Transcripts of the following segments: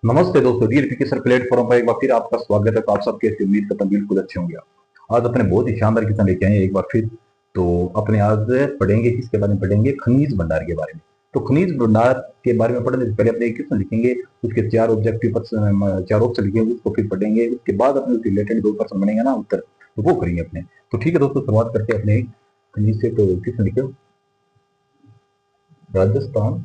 नमस्ते दोस्तों, रियलिफिकेशन प्लेटफॉर्म पर एक बार फिर आपका स्वागत है। तो आप सब कैसे, उम्मीद करता हूं बिल्कुल अच्छे होंगे। आज अपने बहुत ही शानदार किस्सा लेके आए हैं एक बार फिर। तो अपने आज पढ़ेंगे, किसके बारे में पढ़ेंगे? खनिज भंडार के बारे में। तो खनिज भंडार के बारे में पढ़ने से पहले अपने एक क्वेश्चन लिखेंगे, उसके चार ऑब्जेक्टिव, चार ऑप्शन लिखेंगे, उसको फिर पढ़ेंगे। उसके बाद अपने रिलेटेड दो प्रश्न बनेंगे ना उत्तर, तो वो करेंगे अपने। तो ठीक है दोस्तों, शुरुआत करते हैं अपने खनिज से। तो क्वेश्चन लिखे, राजस्थान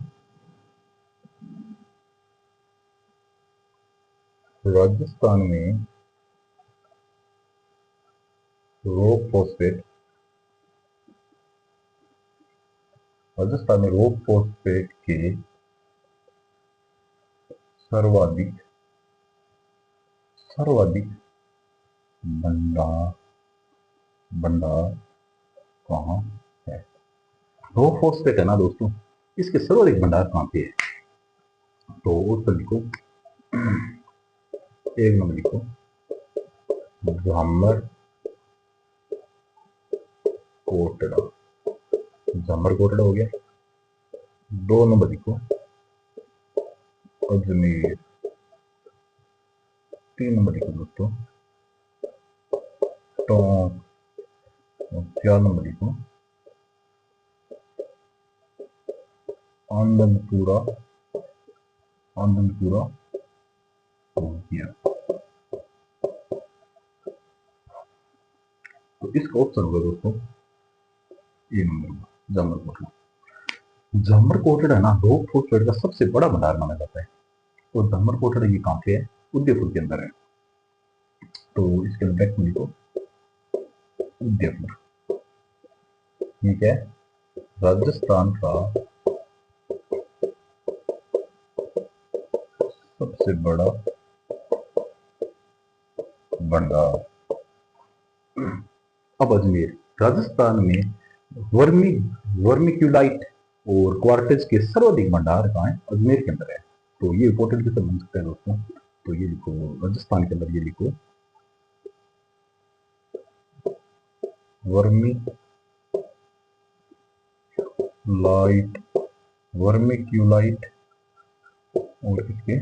राजस्थान में रॉक फॉस्फेट राजस्थान में रॉक फॉस्फेट के सर्वाधिक सर्वाधिक भंडार भंडार कहाँ है? रॉक फॉस्फेट है ना दोस्तों, इसके सर्वाधिक भंडार कहाँ पे है? तो उत्तर लिखो, एक नंबर लिखो झामर कोटड़ा। झामर कोटड़ा हो गया। दो नंबर लिखो अजमेर। तीन नंबर लिखो दोस्तों टोंक। और चार नंबर लिखो आनंदपुरा। आनंदपुरा हो गया। तो इसका ऑप्शन होगा दोस्तों ए नंबर, झामर कोटड़ा। झामर कोटड़ा है ना, रॉक फॉस्फेट का सबसे बड़ा भंडार माना जाता है। और झामर कोटड़ा ये कहाँ पे है? उदयपुर के अंदर है। तो इसके अंदर बैक में लिखो उदयपुर। ठीक है, राजस्थान का सबसे बड़ा भंडार। अब अजमेर। राजस्थान में वर्मी वर्मिक्यूलाइट और क्वार्टेज के सर्वाधिक भंडार कहाँ है? अजमेर के अंदर है। तो ये इंपॉर्टेंट क्वेश्चन बन सकता है दोस्तों। तो ये लिखो राजस्थान के अंदर, ये लिखो वर्मी लाइट वर्मिक्यूलाइट और इसके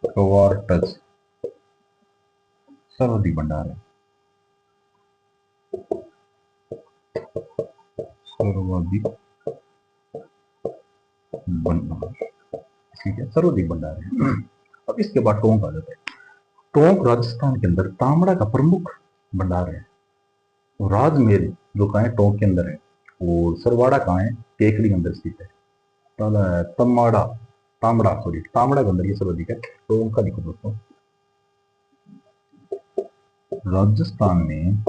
क्वार्टज सर्वाधिक भंडार है। सर्वाधिक भंडार, ठीक है, सर्वाधिक भंडार है। अब इसके बाद टोंक आ जाता है। टोंक राजस्थान के अंदर तांबड़ा का प्रमुख भंडार है। और राजमहल जो कहाँ है? टोंक के अंदर है। और सरवाड़ा कहाँ है? केकड़ी के अंदर स्थित है। तमाड़ा तांबड़ा, सॉरी, तांबड़ा के अंदर ये सर्वाधिक है। टोंक का लिखो दोस्तों, राजस्थान में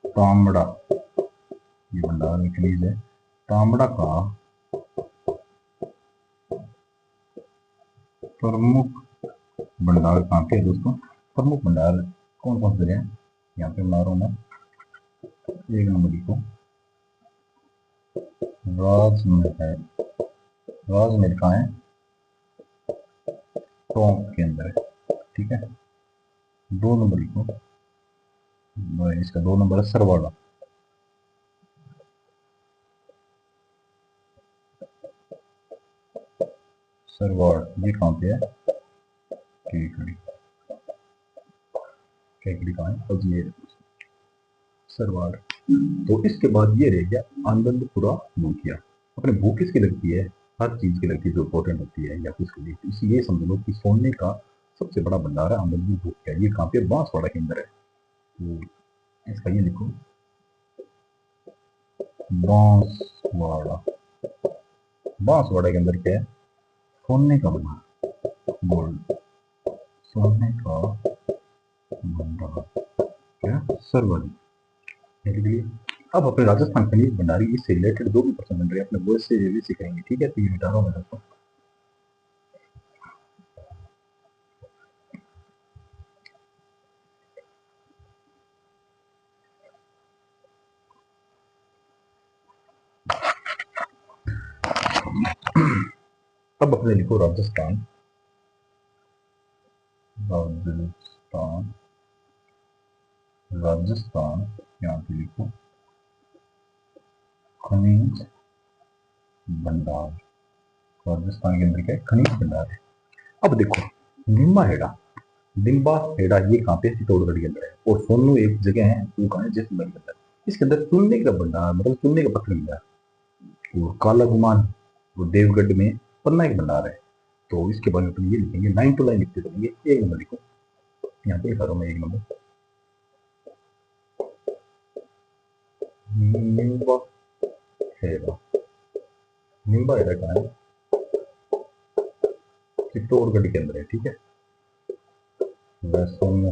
तांबड़ा, ये भंडार में खनिज है। तांबड़ा का प्रमुख भंडार कहाँ पे है दोस्तों? प्रमुख भंडार कौन कौन से हैं? यहाँ पे बना रहा हूँ मैं। एक नंबर लिखो राजमहल। राजमहल कहाँ है? टोंक के अंदर है। ठीक है। दो नंबर लिखो, इसका दो नंबर है सरवाड़ा। सरवाड़ ये कहाँ पे है? केकड़ी। केकड़ी कहाँ है? अजमेर। सरवाड़। तो इसके बाद ये रह गया आनंदपुरा नोकिया। अपने भूख किसकी लगती है? हर चीज की लगती है जो इंपॉर्टेंट होती है, या किसकी लगती है? इसलिए समझ लो कि सोने का सबसे बड़ा भंडार है आनंदपुर भूकिया। ये कहाँ पे? बांसवाड़ा के अंदर है। तो इसका ये लिखो बांसवाड़ा। बांसवाड़ा के अंदर क्या है? सोने का भंडार, गोल्ड, सोने का भंडार, क्या? सर्वाधिक। अब अपने राजस्थान खनिज भंडारी इससे रिलेटेड दो भी प्रश्न बन रहे हैं, अपने वो से भी सीखेंगे। ठीक है, तो ये मिटा रहा हूं मैं दोस्तों। अब अपने लिखो राजस्थान। राजस्थान राजस्थान यहाँ पे लिखो खनिज भंडार। राजस्थान के अंदर क्या है, खनिज भंडार है। अब देखो निम्बा हेड़ा, निम्बा हेड़ा ये कहाँ पे, चित्तौड़गढ़ के अंदर है। और सोनू एक जगह है, वो कहाँ है, जैसलमेर के अंदर। इसके अंदर चूने का भंडार, मतलब चूने का पत्थर मिला है। और काला गुमान वो देवगढ़ में पन्ना एक भंडार है। तो इसके बारे में अपन ये लिखेंगे, लाइन टू लाइन लिखते चलेंगे। एक नंबर लिखो, यहाँ पे लिखा रहा हूँ मैं एक नंबर। निम्बा हेड़ा, निम्बा हेड़ा कहाँ है, चित्तौड़गढ़ के अंदर है, ठीक है। वह सोनू,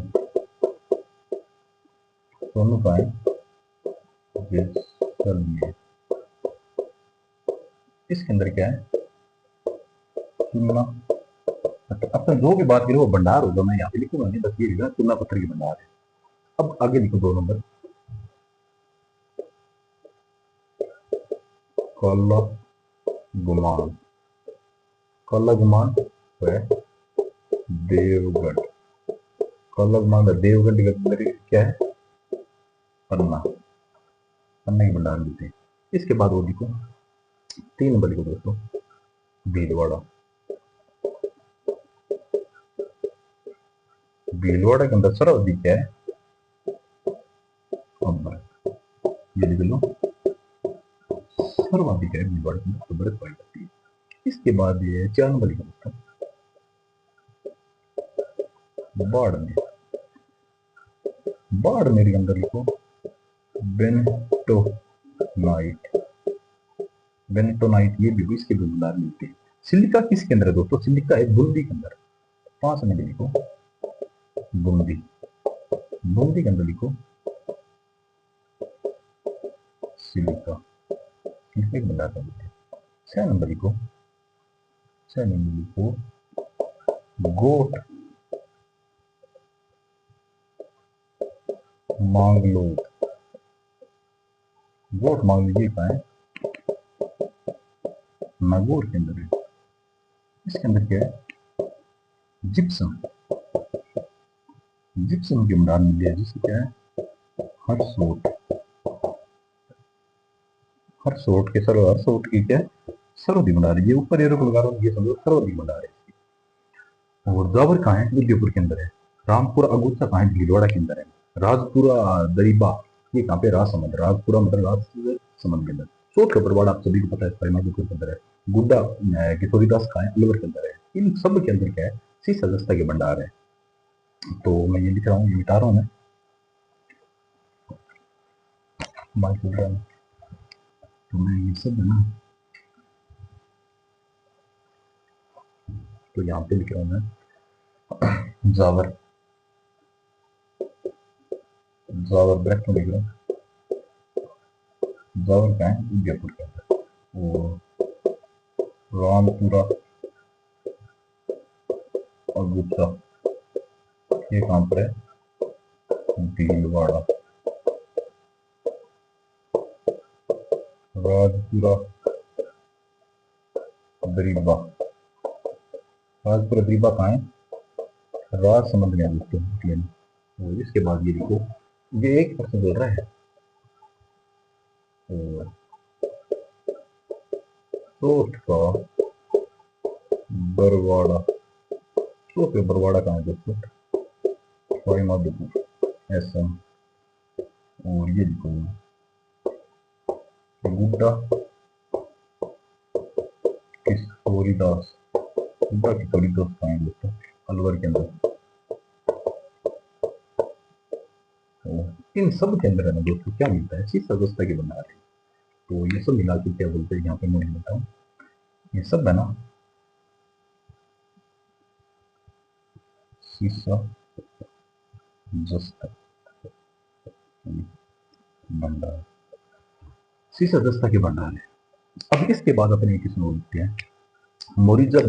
सोनू कहाँ है, जैसलमेर। इसके अंदर क्या है, चूना। अच्छा, अपन जो भी बात करें वो भंडार होगा, मैं यहाँ पे लिखूंगा नहीं, बस ये लिखा चूना पत्थर की भंडार है। अब आगे लिखो 2 नंबर, काला गुमान। काला गुमान है देवगढ़। काला गुमान है देवगढ़ के अंदर क्या है, पन्ना, पन्ना की भंडार मिलते हैं। इसके बाद वो लिखो 3 नंबर लिखो दोस्तों, भीलवाड़ा। भीलवाड़ा के अंदर सरहदी क्या है, अमृत। ये लिख लो, सर्वाधिक है भीलवाड़ा के अंदर अमृत पाई जाती है। इसके बाद ये 4 नंबर लिखो दोस्तों, बाड़मेर। बाड़मेर के अंदर लिखो बेंटो नाइट। बेंटोनाइट, ये भी इसके भी भंडार मिलते हैं। सिलिका किसके अंदर है दोस्तों, सिलिका है बूंदी के अंदर। 5 नंबर लिखो, बूंदी। बूंदी के अंदर लिखो सिलिका, सिलिका के भंडार का मिलते हैं। 6 नंबर लिखो, 6 नंबर लिखो गोट मांगलो। गोट मांगलो ये कहाँ है, नागौर के अंदर है। इसके अंदर क्या है, जिप्सम। जिप्सम के भंडार मिल गया, जिससे क्या है, हरसोट। हरसोट के सर, हरसोट की क्या है, सरहदी भंडार है। ये ऊपर एरो को लगा रहा हूँ, ये समझो सरहदी भंडार है। और जावर कहाँ है, उदयपुर के अंदर है। रामपुरा अगुचा कहाँ है, भीलवाड़ा के अंदर है। राजपुरा दरीबा ये कहाँ पे, राजसमंद। राजपुरा मतलब राजसमंद के अंदर। चौथ का बरवाड़ा आप सभी को पता है, फरीमापुर के अंदर है। गुड्डा किशोरीदास कहाँ है, अलवर के अंदर है। इन सब के अंदर क्या है, शीश अगस्ता के भंडार है। तो मैं ये लिख रहा हूँ, ये मिटा रहा हूँ मैं, तो मैं ये सब है ना, तो यहाँ पे लिख रहा हूँ मैं जावर। जावर ब्रैकेट में लिख रहा हूँ, जावर कहाँ है, उदयपुर के अंदर। और रामपुरा और गुप्ता ये कहाँ पर है, भीलवाड़ा। राजपुरा दरीबा, राजपुरा दरीबा कहाँ है, राजसमंद में है दोस्तों। और इसके बाद ये लिखो, ये 1% बोल रहा है। और चौथ का बरवाड़ा, चौथ का बरवाड़ा कहाँ है दोस्तों, फरीमापुर एसएम। और ये लिखो गुड्डा किशोरीदास। गुड्डा किशोरीदास कहाँ है दोस्तों, अलवर के अंदर। इन सब के अंदर है ना दोस्तों क्या मिलता है, शीश अगस्ता के भंडार है। तो ये सब मिला के क्या बोलते हैं, यहाँ पे मैं बताऊँ, ये सब है ना शीशा जस्ता भंडार, शीशा जस्ता के भंडार है। अब इसके बाद अपने किसमें बोलते हैं, मोरिजा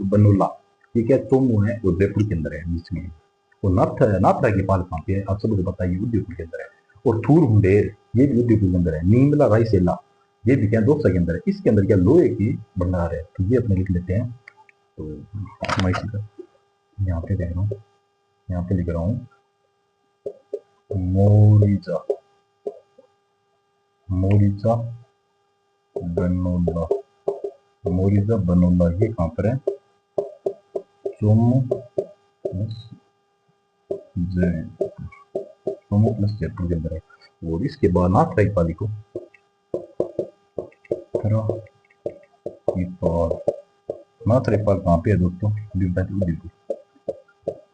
बनोला। ये क्या, चोमू है, उदयपुर के अंदर है बीच में। वो नाथरा की पाल कहाँ पे है, आप सबको पता है, ये उदयपुर के अंदर है। और थूर हुंडेर ये भी उदयपुर के अंदर है। नीमला रायसेला ये भी क्या, दोसा के अंदर है। इसके अंदर क्या, लोहे की भंडार है। तो ये अपने लिख लेते हैं। तो मैं इसी का यहाँ पे कह रहा हूँ, यहाँ पे लिख रहा हूँ मोरिजा, मोरिजा बनोला। मोरिजा बनोला ये कहाँ पर है? सोमो सोमो प्लस जयपुर के अंदर है। और इसके बाद नाथ रायपाली को नाथ रायपाल कहाँ पे है दोस्तों? उदयपुर,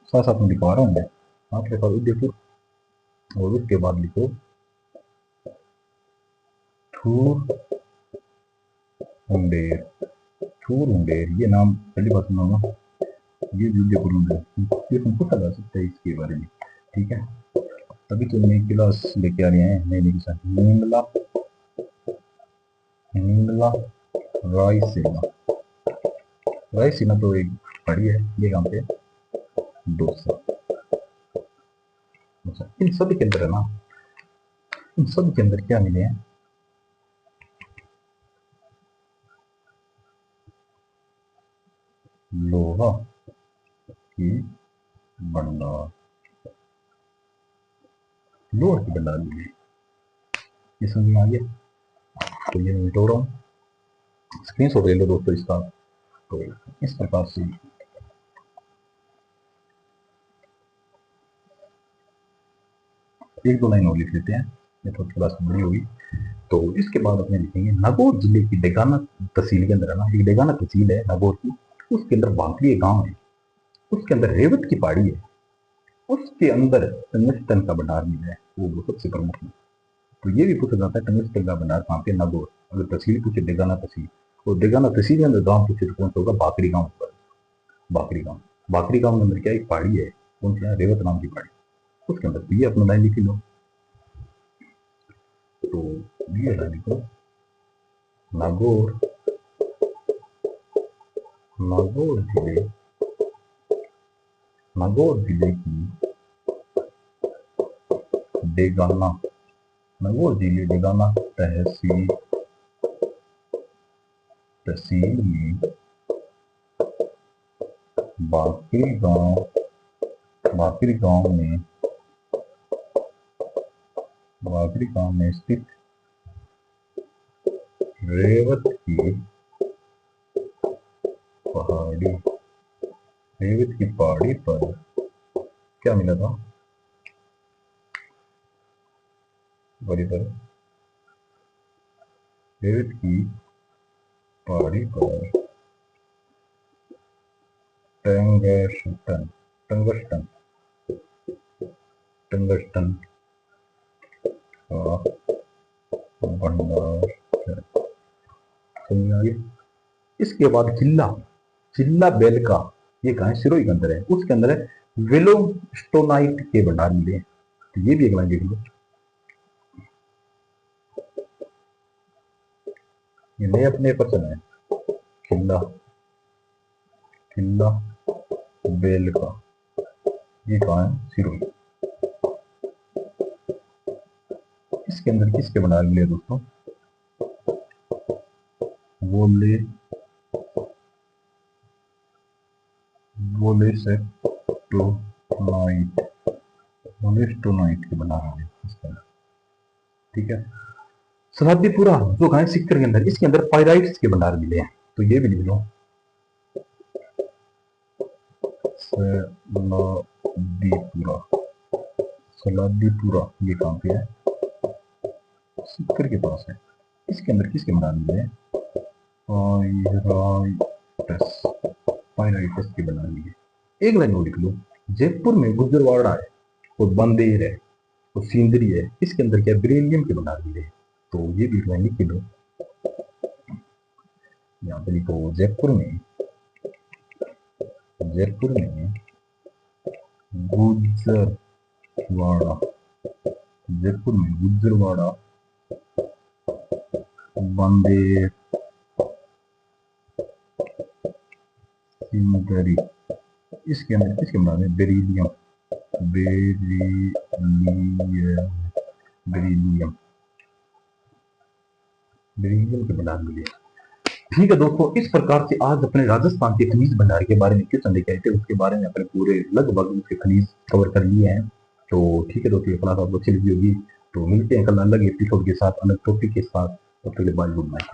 साथ साथ में लिखवा रहा हूँ मैं, नाथ रायपाल उदयपुर। और उसके बाद लिखो थूर उंडेर। थूर उंडेर ये नाम पहली बार सुना होगा, ये उदयपुर में ये तुमको पूछा जा सकता है इसके बारे में, ठीक है। तभी तो नई क्लास लेके आ रहे हैं, नई के साथ नींगला नींगला रायसीना। रायसीना तो एक पहाड़ी है, ये कहाँ पे? दौसा। अच्छा, इन सभी के अंदर है ना, इन सभी के अंदर क्या मिले हैं? लोहा की भंडार, लोहा की भंडार मिली, ये समझ में आ गया। तो ये मिटो रहा हूँ, स्क्रीन शॉट ले लो दोस्तों इसका। तो इस प्रकार से एक दो लाइन और लिख लेते हैं, ये थोड़ी क्लास बड़ी होगी। तो इसके बाद अपने लिखेंगे नागौर जिले की डेगाना तहसील के अंदर है ना, एक डेगाना तहसील है नागौर की, उसके अंदर बांकड़ी गांव है, उसके अंदर रेवत की पहाड़ी है, उसके अंदर टंगस्टन का भंडार मिला है, वो सबसे प्रमुख है। तो ये भी पूछा जाता है टंगस्टन का भंडार कहाँ पे? नागौर। अगर तहसील पूछे डेगाना तहसील, और डेगाना तहसील के अंदर गाँव पूछे तो कौन सा होगा? बाकड़ी गाँव होगा। बाकड़ी गाँव, बाकड़ी गाँव के अंदर क्या एक पहाड़ी है, कौन सी है? रेवत नाम की पहाड़ी, उसके अंदर तो ये अपना लाइन लिख लो। तो ये लाइन लिखो नागौर, नागौर जिले, नागौर जिले की डेगाना, नागौर जिले डेगाना तहसील, तहसील में बाकरी गांव, बाकरी गांव में, बाकरी गांव में स्थित रेवत की पहाड़ी, रेवत की पहाड़ी पर क्या मिला था? बड़ी पर रेवत की पहाड़ी पर टंगस्टन, टंगस्टन, टंगस्टन का भंडार है। समझ आ गया। इसके बाद जिला, जिला बेल का, ये कहाँ है? सिरोही के अंदर है, उसके अंदर है वेलोस्टोनाइट के भंडार मिले, तो ये भी एक लाइन लिख लो। ये नए अपने पर्सन है, किला, किला बेल का, ये कहाँ है? सिरोही। इसके अंदर किसके भंडार मिले दोस्तों? वोले, वोलेस्टोनाइट, वोलेस्टोनाइट के भंडार मिले इसके अंदर, ठीक है। सलादीपुरा जो कहाँ है? सिक्कर के अंदर, इसके अंदर पाइराइट्स के भंडार मिले हैं, तो ये भी लिख लो। सलादीपुरा, सलादीपुरा ये कहाँ पे है? सिक्कर के पास है, इसके अंदर किसके भंडार मिले हैं? पाइराइटस, पाइराइटस के भंडार मिले। एक लाइन और लिख लो, जयपुर में गुजरवाड़ा है और बंदेर है और सींदरी है, इसके अंदर क्या? बेरिलियम के भंडार मिले, तो ये भी लाइन लिख लो। यहाँ पे लिखो जयपुर में, जयपुर में गुजरवाड़ा, जयपुर में गुजरवाड़ा, बंदेर, सींदरी, इसके अंदर किसके भंडार में? बेरिलियम, बेरिलियम, बेरिलियम, बेरिलियम के भंडार मिले। ठीक है दोस्तों, इस प्रकार से आज अपने राजस्थान के खनिज भंडार के बारे में क्वेश्चन लेके आए थे, उसके बारे में अपने पूरे लगभग उसके खनिज कवर कर लिए हैं। तो ठीक है दोस्तों, ये क्लास आपको अच्छी लगी होगी, तो मिलते हैं कल अलग एपिसोड के साथ, अलग टॉपिक के साथ। तब तक के लिए बाय, गुड नाइट।